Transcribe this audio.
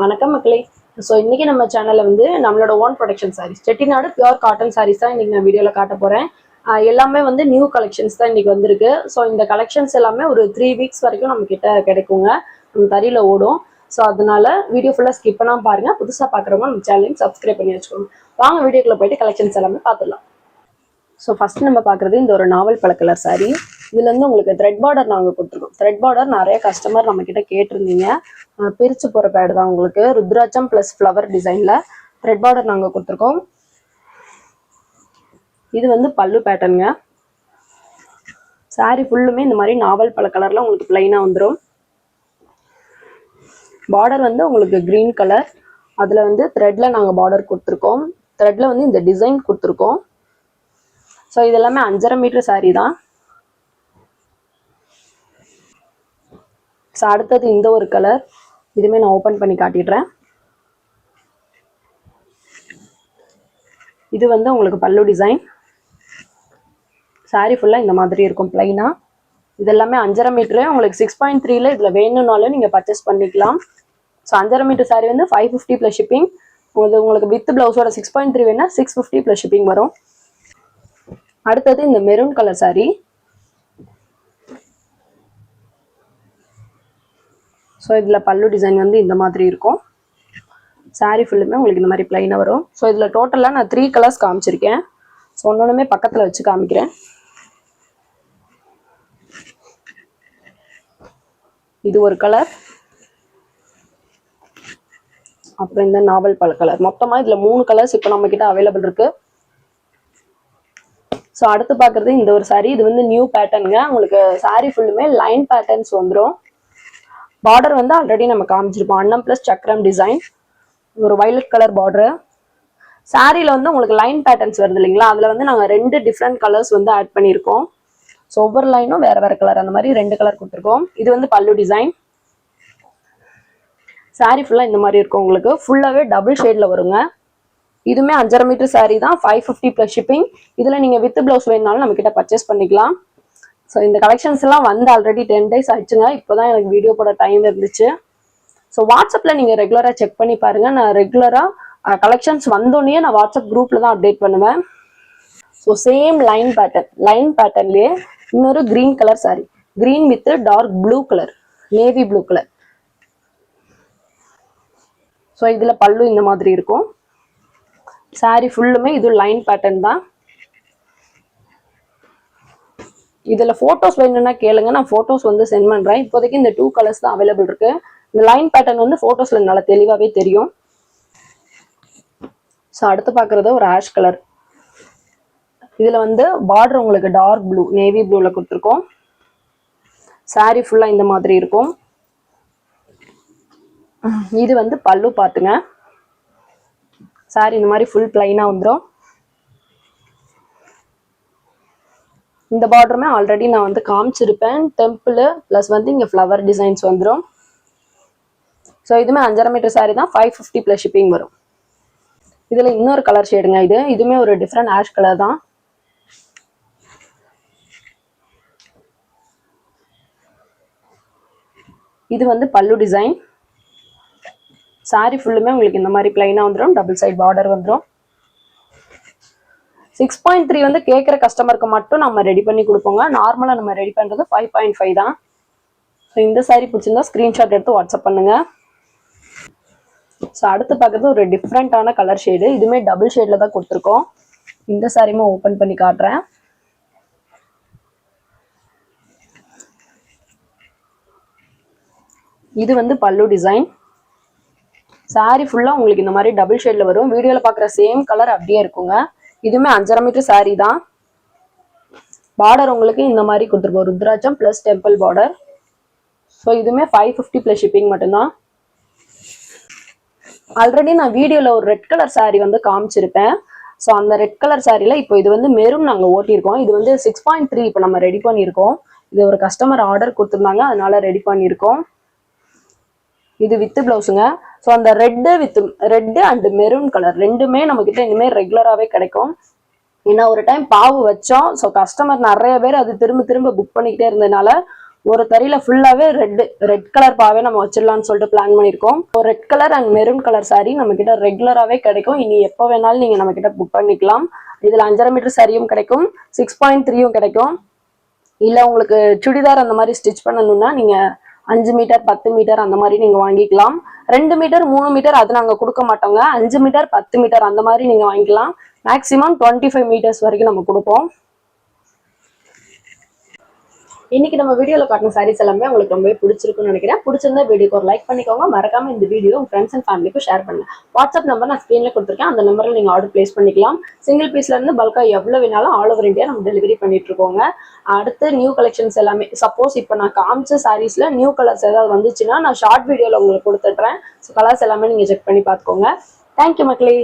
வணக்கம் மக்களே. ஸோ இன்னைக்கு நம்ம சேனல்ல வந்து நம்மளோட own production sarees Chettinad pure cotton sarees தான் இன்னைக்கு நான் வீடியோவில் காட்ட போறேன். எல்லாமே வந்து நியூ கலெக்ஷன்ஸ் தான் இன்னைக்கு வந்திருக்கு. ஸோ இந்த கலெக்ஷன்ஸ் எல்லாமே ஒரு 3 வீக்ஸ் வரைக்கும் நம்ம கிட்ட கிடைக்குங்க, நம்ம தறியில ஓடும். ஸோ அதனால வீடியோ ஃபுல்லாக ஸ்கிப் பண்ணாம பாருங்க. புதுசாக பார்க்குறவங்க நம்ம சேனலையும் சப்ஸ்கிரைப் பண்ணி வச்சுக்கோங்க. வாங்க வீடியோக்குள்ள போயிட்டு கலெக்ஷன்ஸ் எல்லாமே பார்த்துடலாம். ஸோ ஃபர்ஸ்ட் நம்ம பார்க்குறது இந்த ஒரு நாவல் பழ கலர் சாரீ. இதுல இருந்து உங்களுக்கு த்ரெட் பார்டர் நாங்கள் கொடுத்துருக்கோம். த்ரெட் பார்டர் நிறைய கஸ்டமர் நம்ம கிட்ட கேட்டிருந்தீங்க. பிரிச்சு போற பேடு தான் உங்களுக்கு ருத்ராட்சம் பிளஸ் ஃப்ளவர் டிசைன்ல த்ரெட் பார்டர் நாங்கள் கொடுத்துருக்கோம். இது வந்து பல்லு பேட்டர்னுங்க. சாரீ ஃபுல்லுமே இந்த மாதிரி நாவல் பழ கலர்ல உங்களுக்கு பிளைனா வந்துடும். பார்டர் வந்து உங்களுக்கு கிரீன் கலர், அதுல வந்து த்ரெட்ல நாங்கள் பார்டர் கொடுத்துருக்கோம். த்ரெட்ல வந்து இந்த டிசைன் கொடுத்துருக்கோம். ஸோ இது எல்லாமே 5.5 மீட்டர் சாரீ தான். ஸோ அடுத்தது இந்த ஒரு கலர், இதுவுமே நான் ஓப்பன் பண்ணி காட்டிடுறேன். இது வந்து உங்களுக்கு பல்லு டிசைன். சாரீ ஃபுல்லாக இந்த மாதிரி இருக்கும் பிளைனா. இது எல்லாமே 5.5 மீட்டரு. உங்களுக்கு 6.3ல இதில் வேணும்னாலும் நீங்கள் பர்ச்சேஸ் பண்ணிக்கலாம். ஸோ 5.5 மீட்டர் சாரீ வந்து 550 ப்ளஸ் ஷிப்பிங். உங்களுக்கு வித் பிளவுஸோட 6.3 வேணா 650 ப்ளஸ் ஷிப்பிங் வரும். அடுத்தது இந்த மெரூன் கலர் சாரீ. ஸோ இதில் பல்லு டிசைன் வந்து இந்த மாதிரி இருக்கும். சாரீ ஃபுல்லுமே உங்களுக்கு இந்த மாதிரி பிளைனாக வரும். ஸோ இதில் டோட்டலாக நான் 3 கலர்ஸ் காமிச்சிருக்கேன். ஸோ ஒன்னொன்றுமே பக்கத்தில் வச்சு காமிக்கிறேன். இது ஒரு கலர், அப்புறம் இந்த நாவல் பழ கலர். மொத்தமாக இதில் 3 கலர்ஸ் இப்போ நம்ம கிட்ட அவைலபிள் இருக்கு. ஸோ அடுத்து பார்க்குறது இந்த ஒரு சாரீ. இது வந்து நியூ பேட்டர்னுங்க. உங்களுக்கு சாரீ ஃபுல்லுமே லைன் பேட்டர்ன்ஸ் வந்துடும். பார்டர் வந்து ஆல்ரெடி நம்ம காமிச்சிருப்போம். அன்னம் பிளஸ் சக்கரம் டிசைன், ஒரு வயலட் கலர் பார்டர். சாரியில வந்து உங்களுக்கு லைன் பேட்டர்ன்ஸ் வருது இல்லைங்களா, அதுல வந்து நாங்கள் 2 டிஃப்ரெண்ட் கலர்ஸ் வந்து ஆட் பண்ணியிருக்கோம். ஸோ ஒவ்வொரு லைனும் வேற வேற கலர், அந்த மாதிரி 2 கலர் கொடுத்துருக்கோம். இது வந்து பல்லு டிசைன். சாரீ ஃபுல்லாக இந்த மாதிரி இருக்கும். உங்களுக்கு ஃபுல்லாகவே டபுள் ஷேட்ல வருங்க. இதுவுமே 5.5 மீட்டர் சாரீ தான், 550 ப்ளஸ் ஷிப்பிங். இதில் நீங்கள் வித் பிளவுஸ் வேணுனாலும் நம்ம கிட்ட பர்ச்சேஸ் பண்ணிக்கலாம். ஸோ இந்த கலெக்ஷன்ஸ் எல்லாம் வந்து ஆல்ரெடி 10 days ஆயிடுச்சுங்க. இப்போதான் எனக்கு வீடியோ போட டைம் இருந்துச்சு. ஸோ வாட்ஸ்அப்பில் நீங்கள் ரெகுலராக செக் பண்ணி பாருங்க. நான் ரெகுலராக கலெக்ஷன்ஸ் வந்தோடனே நான் வாட்ஸ்அப் குரூப்ல தான் அப்டேட் பண்ணுவேன். ஸோ சேம் லைன் பேட்டர்ன்லேயே இன்னொரு green colour saree, green with dark blue colour, navy blue colour. So இதில் பல்லு இந்த மாதிரி இருக்கும். சாரீ ஃபுல்லுமே இது லைன் பேட்டர்ன் தான். இதுல போட்டோஸ் வேணும்னா கேளுங்க, நான் போட்டோஸ் வந்து சென்ட் பண்றேன். இப்போதைக்கு இந்த 2 கலர்ஸ் தான் அவைலபிள் இருக்கு. இந்த லைன் பேட்டர்ன் வந்து போட்டோஸ்ல நல்லா தெளிவாவே தெரியும். ஸோ அடுத்து பாக்குறது ஒரு ஆஷ் கலர். இதுல வந்து பார்டர் உங்களுக்கு டார்க் ப்ளூ, நேவி ப்ளூல கொடுத்துருக்கோம். சாரீ ஃபுல்லா இந்த மாதிரி இருக்கும். இது வந்து பல்லு பாத்துங்க. சாரீ இந்த மாதிரி ஃபுல் பிளைனா வந்துடும். இந்த பார்டருமே ஆல்ரெடி நான் வந்து காமிச்சிருப்பேன். டெம்பிள் பிளஸ் வந்து இங்க ஃப்ளவர் டிசைன்ஸ் வந்துடும். ஸோ இதுவுமே 5.5 மீட்டர் சாரீ தான், 550 ப்ளஸ் ஷிப்பிங் வரும். இதுல இன்னொரு கலர் ஷேடுங்க. இதுவுமே ஒரு டிஃப்ரெண்ட் ஆஷ் கலர் தான். இது வந்து பல்லு டிசைன். சாரீ ஃபுல்லுமே உங்களுக்கு இந்த மாதிரி பிளைனா வந்துடும். டபுள் சைட் பார்டர் வந்துடும். 6.3 வந்து கேட்குற கஸ்டமருக்கு மட்டும் நம்ம ரெடி பண்ணி கொடுப்போங்க. நார்மலாக நம்ம ரெடி பண்ணுறது 5.5 தான். ஸோ இந்த சாரீ பிடிச்சிருந்தா ஸ்க்ரீன்ஷாட் எடுத்து வாட்ஸ்அப் பண்ணுங்க. ஸோ அடுத்து பார்க்குறது ஒரு டிஃப்ரெண்டான கலர் ஷேடு. இதுவுமே டபுள் ஷேட்ல தான் கொடுத்துருக்கோம். இந்த சாரியுமே ஓப்பன் பண்ணி காட்டுறேன். இது வந்து பல்லு டிசைன். சாரீ ஃபுல்லாக உங்களுக்கு இந்த மாதிரி டபுள் ஷேட்ல வரும். வீடியோவில் பார்க்குற சேம் கலர் அப்படியே இருக்குங்க. இதுவுமே 5.5 மீட்டர் சாரீ தான். பார்டர் உங்களுக்கு இந்த மாதிரி கொடுத்துருப்போம், ருத்ராட்சம் பிளஸ் டெம்பிள் பார்டர். ஸோ இதுவுமே 550 ப்ளஸ் ஷிப்பிங் மட்டும்தான். ஆல்ரெடி நான் வீடியோல ஒரு ரெட் கலர் சாரீ வந்து காமிச்சிருப்பேன். ஸோ அந்த ரெட் கலர் சாரீல இப்போ இது வந்து மெரூன் நாங்கள் ஓட்டியிருக்கோம். இது வந்து 6.3 இப்போ நம்ம ரெடி பண்ணியிருக்கோம். இது ஒரு கஸ்டமர் ஆர்டர் கொடுத்துருந்தாங்க, அதனால ரெடி பண்ணியிருக்கோம். இது வித் பிளவுஸுங்க. ஸோ அந்த ரெட் அண்ட் மெரூன் கலர் ரெண்டுமே நம்ம கிட்ட இனிமேல் ரெகுலராகவே கிடைக்கும். ஏன்னா ஒரு டைம் பாவு வச்சோம். ஸோ கஸ்டமர் நிறைய பேர் அது திரும்ப புக் பண்ணிக்கிட்டே இருந்ததுனால ஒரு தறியில ஃபுல்லாவே ரெட் கலர் பாவே நம்ம வச்சிடலாம்னு சொல்லிட்டு பிளான் பண்ணியிருக்கோம். Red colour and maroon colour sorry நம்ம கிட்ட ரெகுலராகவே கிடைக்கும். இனி எப்போ வேணாலும் நீங்க நம்ம கிட்ட புக் பண்ணிக்கலாம். இதுல 5.5 மீட்டர் சாரியும் கிடைக்கும், 6.3யும் கிடைக்கும். இல்ல உங்களுக்கு சுடிதார் அந்த மாதிரி ஸ்டிச் பண்ணணும்னா நீங்க 5 மீட்டர் 10 மீட்டர் அந்த மாதிரி நீங்க வாங்கிக்கலாம். 2 மீட்டர் 3 மீட்டர் அது நாங்க கொடுக்க மாட்டோங்க. 5 மீட்டர் 10 மீட்டர் அந்த மாதிரி நீங்க வாங்கிக்கலாம். மேக்ஸிமம் 25 மீட்டர்ஸ் வரைக்கும் நம்ம கொடுப்போம். இன்னைக்கு நம்ம வீடியோல காட்டின சாரீஸ் எல்லாமே உங்களுக்கு ரொம்பவே பிடிச்சிருக்குன்னு நினைக்கிறேன். பிடிச்சிருந்தா வீடியோக்கு ஒரு லைக் பண்ணிக்கோங்க. மறக்காம இந்த வீடியோ உங்க ஃப்ரெண்ட்ஸ் அண்ட் ஃபேமிலிக்கும் ஷேர் பண்ணுங்க. வாட்ஸ்அப் நம்பர் நான் ஸ்கிரீன்ல கொடுத்துருக்கேன். அந்த நம்பர்ல நீங்க ஆர்டர் பிளேஸ் பண்ணிக்கலாம். சிங்கிள் பீஸ்ல இருந்து பல்கா எவ்வளவு வேணாலும் ஆல் ஓவர் இந்தியா நம்ம டெலிவரி பண்ணிட்டு இருக்கோங்க. அடுத்து நியூ கலெக்ஷன்ஸ் எல்லாமே சப்போஸ் இப்போ நான் காமிச்ச சாரீஸ்ல நியூ கலர்ஸ் ஏதாவது வந்துச்சுன்னா நான் ஷார்ட் வீடியோல உங்களுக்கு கொடுத்துட்றேன். ஸோ கலர்ஸ் எல்லாமே நீங்க செக் பண்ணி பார்த்துக்கோங்க. தேங்க்யூ மக்களே.